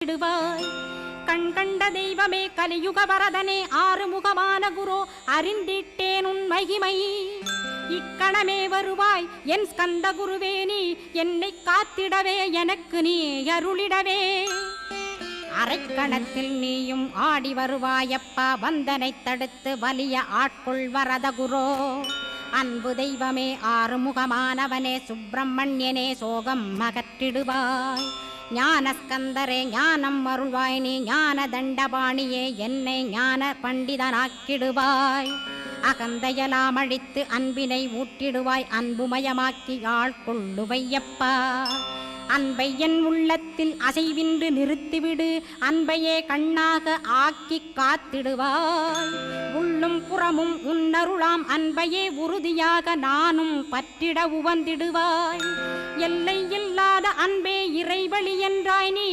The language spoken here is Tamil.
விடுவாய். கண் கண்ட தெய்வமே கலியுக வரதனே ஆறுமுகமான குரு அறிந்திட்டேன் உன் மகிமை. இக்கணமே வருவாய் என் ஸ்கந்த குருவே, நீ என்னை காத்திடவே எனக்கு நீ அருளிடவே. அரைக்கணத்தில் நீயும் ஆடி வருவாயப்பா, வந்தனை தடுத்து வலிய ஆட்கொள் வரத குரோ. அன்பு தெய்வமே ஆறுமுகமானவனே சுப்பிரமணியனே சோகம் அகற்றிடுவாய். ஞானஸ்கந்தரே ஞானம் அருள்வாய், நீ ஞான தண்டபாணியே என்னை ஞான பண்டிதனாக்கிடுவாய். அகந்தையலாம் அழித்து அன்பினை ஊட்டிடுவாய், அன்புமயமாக்கி ஆள்கொள்ளுவையப்பா. அன்பை என் உள்ளத்தில் அசைவின்று நிறுத்திவிடு, அன்பையே கண்ணாக ஆக்கி காத்திடுவாய். உள்ளும் புறமும் உன்னருளாம் அன்பையே உறுதியாக நானும் பற்றிட உவந்திடுவாய். எல்லை இல்லாத அன்பே இறைவழி என்றாய் நீ.